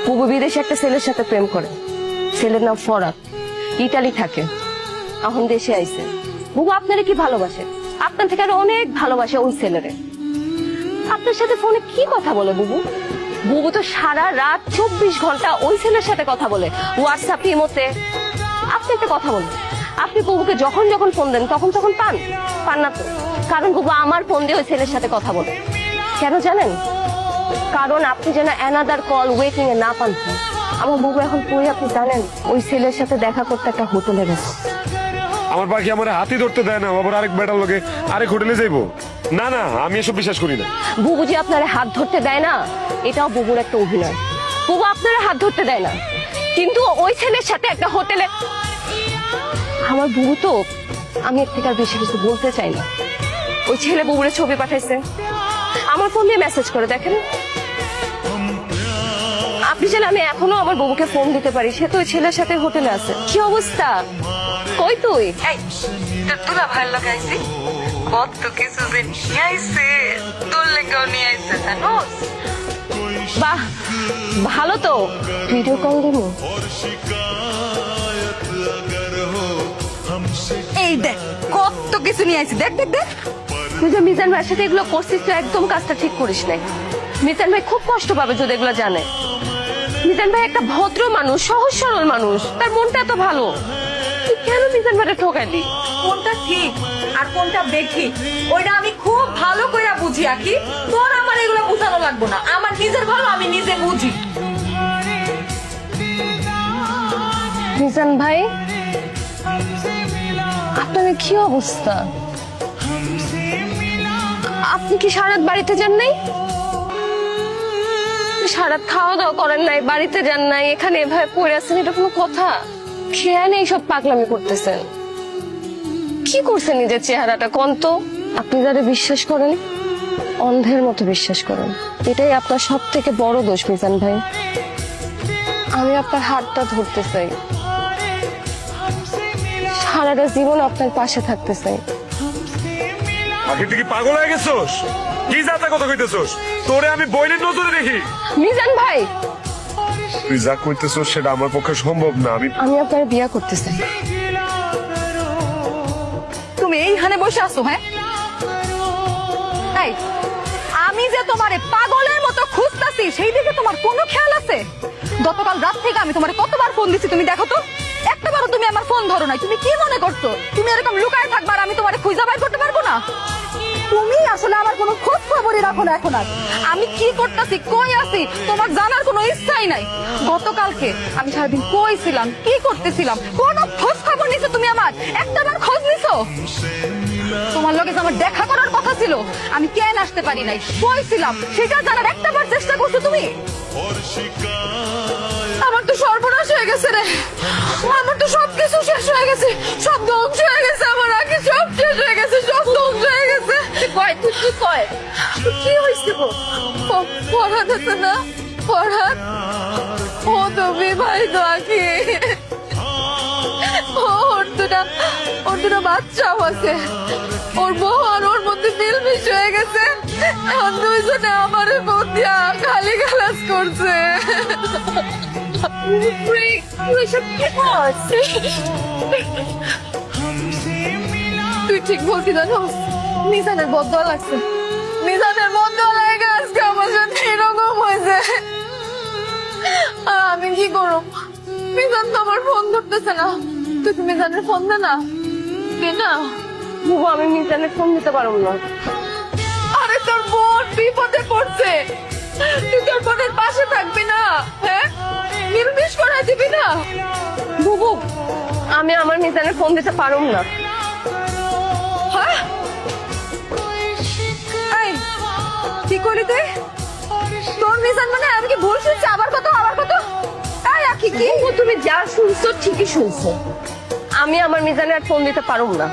বুবু বিদেশে একটা ছেলের সাথে প্রেম করে। ছেলের নাম ফরাদ, ইটালি থাকে, এখন দেশে আইছে। বুবু আপনারে কি ভালোবাসে, আপনার থেকে আরো অনেক ভালোবাসে ওই ছেলেরে। আপনার সাথে ফোনে কি কথা বলে বুবু? বুবু তো সারা রাত 24 ঘন্টা ওই ছেলের সাথে কথা বলে, হোয়াটসঅ্যাপ, ইমোতে। আপনি একটা কথা বলুন, আপনি বুবুকে যখন যখন ফোন দেন তখন তখন পান না তো? কারণ বুবু আমার ফোন দিয়ে ওই ছেলের সাথে কথা বলে। কেন জানেন? কারণ আপনি যেন অ্যানাদার কল ওয়েটিং এ না পান। আমার বুবু এখন কই আপনি জানেন? ওই ছেলের সাথে দেখা করতে একটা হোটেলে গেছে। আমার পাখি আমার হাতি ধরতে দেয় না, আবার আরেক বেটার লোকে আরেক হোটেলে যাইবো? না না, আমি এসব বিশ্বাস করি না। বুবু যে আপনারা হাত ধরতে দেয় না, এটাও বুবুর একটা অভিনয়। বুবু আপনারা হাত ধরতে দেয় না, কিন্তু ওই ছেলের সাথে একটা হোটেলে। আমার বুবু তো, আমি এর থেকে আর বেশি কিছু বলতে চাই না। ওই ছেলে বুবুরে ছবি পাঠাইছে, আমার ফোন দিয়ে মেসেজ করে দেখেন। আপনি চাইলে আমি এখনো আমার বুবুকে ফোন দিতে পারি, সে তো ওই ছেলের সাথে হোটেলে আছে। কি অবস্থা? কই তুই? তোরা ভালো লাগাইছি, কত কিছু যে নিয়ে আইছে, তোর লেগেও নিয়ে আইছে জানোস। বাহ, ভালো তো। ভিডিও কল দিব? এই দেখ কত কিছু নিয়ে আইছে, দেখ দেখ দেখ। তুই যে মিজান ভাইয়ের সাথে এগুলো করছিস, তো একদম কাজটা ঠিক করিস নাই। মিজান ভাই খুব কষ্ট পাবে যদি এগুলো জানে। মিজান ভাই একটা ভদ্র মানুষ, সহজ সরল মানুষ, তার মনটা এত ভালো। তুই কেন মিজান ভাইকে ঠকাইলি? কোনটা ঠিক আর কোনটা বেঠিক ওইটা আমি খুব ভালো করে বুঝি। আকি তোর আমার এগুলো বুঝানো লাগবো না, আমার নিজের ভালো আমি নিজে বুঝি। মিজান ভাই, আপনার কি অবস্থা? আপনি কি সারাত বাড়িতে যান নাই? সারাত খাওয়া দাওয়া করেন নাই, বাড়িতে যান নাই, এখানে এভাবে পড়ে আছেন, এটা কোনো কথা? খেয়াল এইসব পাগলামি করতেছেন। কি করছেন নিজের চেহারাটা কোন তো? আপনি যারা বিশ্বাস করেন, অন্ধের মতো বিশ্বাস করেন, এটাই আপনার সব থেকে বড় দোষ মিজান ভাই। আমি আপনার হাতটা ধরতে চাই, সারাটা জীবন আপনার পাশে থাকতে চাই। পাখি তুই কি পাগল হয়ে গেছোস? কি যাতা কথা কইতেছোস? তোরে আমি বইনের নজরে দেখি। মিজান ভাই, তুই যা কইতেছোস সেটা আমার পক্ষে সম্ভব না। আমি আপনার বিয়া করতে চাই। তুমি এইখানে বসে আসো? হ্যাঁ, এই, আমি যে তোমারে পাগলের মতো খুঁজতাছি সেই দিকে তোমার কোনো খেয়াল আছে? গতকাল রাত থেকে আমি তোমারে কতবার ফোন দিছি, তুমি দেখো তো একটাবারও তুমি আমার ফোন ধরো নাই। তুমি কি মনে করছো তুমি এরকম লুকায় থাকবার আমি তোমারে খুঁজে বাইর করতে পারবো না? তুমি আসলে আমার কোনো খোঁজ খবরই রাখো না এখন আর। আমি কি করতেছি, কই আছি, তোমার জানার কোনো ইচ্ছাই নাই। গতকালকে আমি সারাদিন কই ছিলাম, কি করতেছিলাম, কোন খোঁজ খবর নিছো তুমি আমার? একটাবার খোঁজ নিছো? তোমার লগে যে আমার দেখা করার কথা ছিল, আমি কেন আসতে পারি নাই, কই ছিলাম, সেটা জানার একটাবার চেষ্টা করছো তুমি? আমার তো সর্বনাশ হয়ে গেছে রে, আমার তো সবকিছু শেষ হয়ে গেছে, সব ধ্বংস হয়ে গেছে, আমার আগে সব শেষ হয়ে গেছে, সব ধ্বংস হয়ে গেছে। কয় তুই কি কয়? কি হয়েছে গো? পড়াত আছে না, পড়াত ও তো বিবাহিত আঁকি, ওর দুটা বাচ্চাও আছে, ওর বউ আর ওর মধ্যে মিলমিশ হয়ে গেছে। এখন দুইজনে আমার বউ দিয়া খালি গালাজ করছে। তুই ঠিক বলতি জানো, মিজানের বদয়া লাগছে, মিজানের বদয়া লাগে আজকে আমার সাথে এরকম হয়েছে। আর আমি কি করব? মিজান তো আমার ফোন ধরতেছে না। তুই কি মিজানের ফোন দে না, দে না। বুবু, আমি মিজানের ফোন দিতে পারবো না। আরে তোর বোন বিপদে পড়ছে, তুই তোর বোনের পাশে থাকবি না? হ্যাঁ, মিলমিশ করে দিবি না? বুবু, আমি আমার মিজানের ফোন দিতে পারবো না। হ্যাঁ, এই কি করলি তুই? তোর মিজান মানে আমি কি ভুল শুনছি? আবার কত আবার কত? এই আখি কি বুবু, তুমি যা শুনছো ঠিকই শুনছো। আমি আমার মিজানের ফোন দিতে পারবো না।